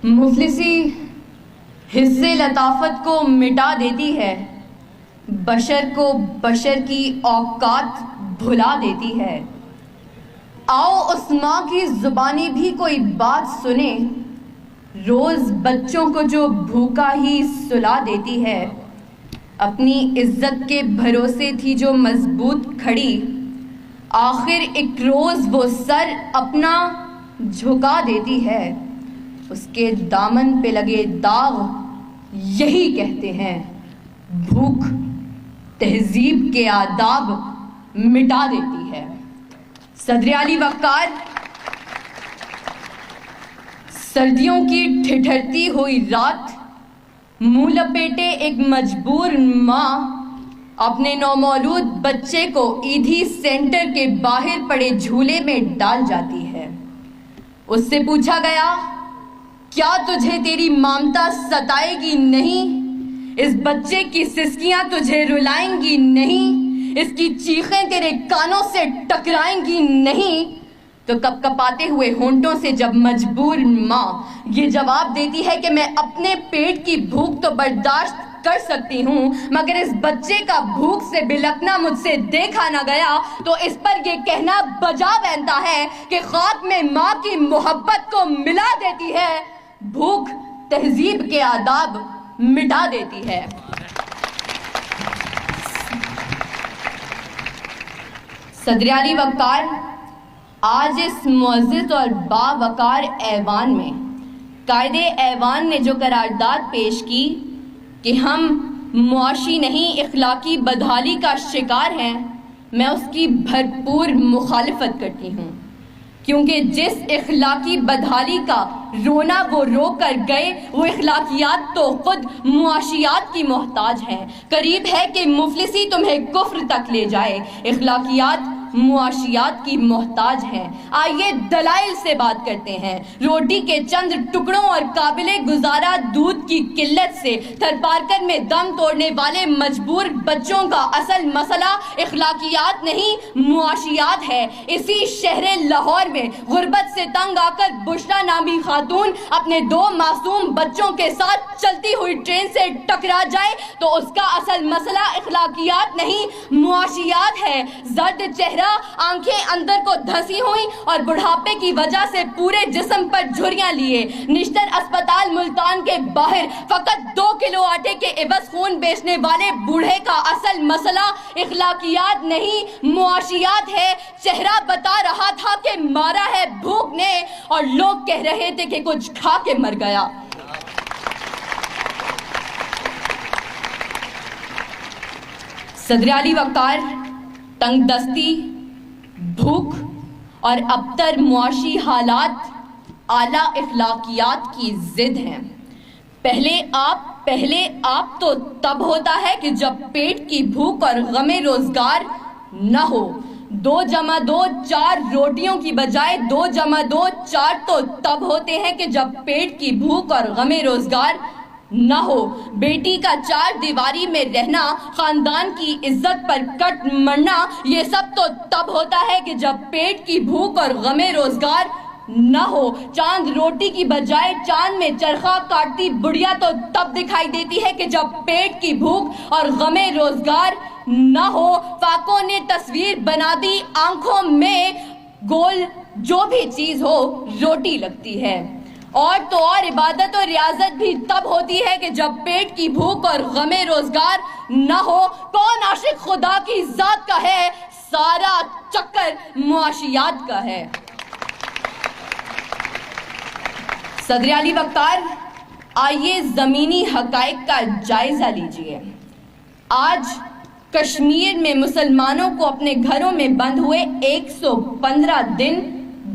مفلسی حصے لطافت کو مٹا دیتی ہے، بشر کو بشر کی اوقات بھلا دیتی ہے۔ آؤ اس ماں کی زبانی بھی کوئی بات سنے، روز بچوں کو جو بھوکا ہی سلا دیتی ہے۔ اپنی عزت کے بھروسے تھی جو مضبوط کھڑی، آخر ایک روز وہ سر اپنا جھکا دیتی ہے۔ اس کے دامن پہ لگے داغ یہی کہتے ہیں، بھوک تہذیب کے آداب مٹا دیتی ہے۔ صدر علی وقار، سردیوں کی ٹھٹھرتی ہوئی رات، منہ لپیٹے ایک مجبور ماں اپنے نومولود بچے کو ایدھی سینٹر کے باہر پڑے جھولے میں ڈال جاتی ہے۔ اس سے پوچھا گیا، کیا تجھے تیری مامتا ستائے گی نہیں؟ اس بچے کی سسکیاں تجھے رلائیں گی نہیں؟ اس کی چیخیں تیرے کانوں سے ٹکرائیں گی نہیں؟ تو کپ کپاتے ہوئے ہونٹوں سے جب مجبور ماں یہ جواب دیتی ہے کہ میں اپنے پیٹ کی بھوک تو برداشت کر سکتی ہوں، مگر اس بچے کا بھوک سے بلکنا مجھ سے دیکھا نہ گیا، تو اس پر یہ کہنا بجا بنتا ہے کہ خاک میں ماں کی محبت کو ملا دیتی ہے، بھوک تہذیب کے آداب مٹا دیتی ہے۔ صدر علی وقار، آج اس معزز اور باوقار ایوان میں قائد ایوان نے جو قرارداد پیش کی کہ ہم معاشی نہیں اخلاقی بدحالی کا شکار ہیں، میں اس کی بھرپور مخالفت کرتی ہوں، کیونکہ جس اخلاقی بدحالی کا رونا وہ رو کر گئے، وہ اخلاقیات تو خود معاشیات کی محتاج ہیں۔ قریب ہے کہ مفلسی تمہیں کفر تک لے جائے، اخلاقیات معاشیات کی محتاج ہیں۔ آئیے دلائل سے بات کرتے ہیں۔ روٹی کے چند ٹکڑوں اور قابل گزارا دودھ کی قلت سے تھرپارکر میں دم توڑنے والے مجبور بچوں کا اصل مسئلہ اخلاقیات نہیں معاشیات ہے۔ اسی شہر لاہور میں غربت سے تنگ آ کر بشرا نامی خاتون اپنے 2 معصوم بچوں کے ساتھ چلتی ہوئی ٹرین سے ٹکرا جائے تو اس کا اصل مسئلہ اخلاقیات نہیں معاشیات ہے۔ زرد چہرہ، آنکھیں اندر کو دھسی ہوئی اور بڑھاپے کی وجہ سے پورے جسم پر جھریاں لیے، نشتر اسپتال ملتان کے باہر فقط 2 کلو آٹے کے عوض خون بیچنے والے بوڑھے کا اصل مسئلہ اخلاقیات نہیں معاشیات ہے۔ چہرہ بتا رہا تھا کہ مارا ہے بھوک نے، اور لوگ کہہ رہے تھے کہ کچھ کھا کے مر گیا۔ صدر علی وقار، تنگ دستی، بھوک اور ابتر معاشی حالات اعلیٰ اخلاقیات کی ضد ہیں۔ پہلے آپ تو تب ہوتا ہے کہ جب پیٹ کی بھوک اور غم روزگار نہ ہو۔ 2 × 2 4 روٹیوں کی بجائے 2 × 2 4 تو تب ہوتے ہیں کہ جب پیٹ کی بھوک اور غم روزگار نہ ہو۔ بیٹی کا 4 دیواری میں رہنا، خاندان کی عزت پر کٹ مرنا، یہ سب تو تب ہوتا ہے کہ جب پیٹ کی بھوک اور غم روزگار نہ ہو۔ چاند روٹی کی بجائے چاند میں چرخہ کاٹتی بڑھیا تو تب دکھائی دیتی ہے کہ جب پیٹ کی بھوک اور غم روزگار نہ ہو۔ فاقوں نے تصویر بنا دی آنکھوں میں، گول جو بھی چیز ہو روٹی لگتی ہے۔ اور تو اور عبادت اور ریاضت بھی تب ہوتی ہے کہ جب پیٹ کی بھوک اور غم روزگار نہ ہو۔ کون عاشق خدا کی ذات کا ہے، سارا چکر معاشیات کا ہے۔ صدر علی وقار، آئیے زمینی حقائق کا جائزہ لیجئے۔ آج کشمیر میں مسلمانوں کو اپنے گھروں میں بند ہوئے 115 دن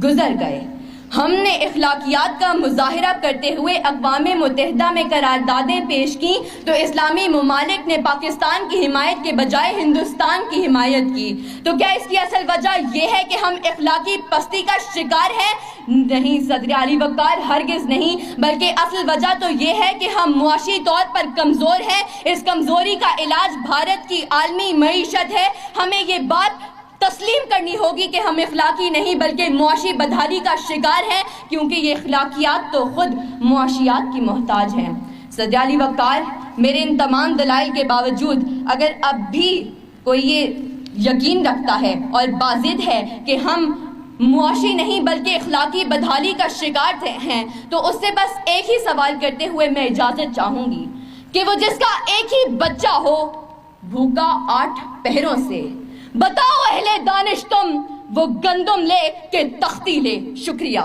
گزر گئے۔ ہم نے اخلاقیات کا مظاہرہ کرتے ہوئے اقوام متحدہ میں قراردادیں پیش کی تو اسلامی ممالک نے پاکستان کی حمایت کے بجائے ہندوستان کی حمایت کی۔ تو کیا اس کی اصل وجہ یہ ہے کہ ہم اخلاقی پستی کا شکار ہیں؟ نہیں صدر علی وقار، ہرگز نہیں، بلکہ اصل وجہ تو یہ ہے کہ ہم معاشی طور پر کمزور ہیں۔ اس کمزوری کا علاج بھارت کی عالمی معیشت ہے۔ ہمیں یہ بات تسلیم کرنی ہوگی کہ ہم اخلاقی نہیں بلکہ معاشی بدحالی کا شکار ہیں، کیونکہ یہ اخلاقیات تو خود معاشیات کی محتاج ہیں۔ صدر علی وقار، میرے ان تمام دلائل کے باوجود اگر اب بھی کوئی یہ یقین رکھتا ہے اور بازد ہے کہ ہم معاشی نہیں بلکہ اخلاقی بدحالی کا شکار ہیں، تو اس سے بس ایک ہی سوال کرتے ہوئے میں اجازت چاہوں گی کہ وہ جس کا ایک ہی بچہ ہو بھوکا 8 پہروں سے، بتاؤ اہل دانش تم وہ گندم لے کہ تختی لے۔ شکریہ۔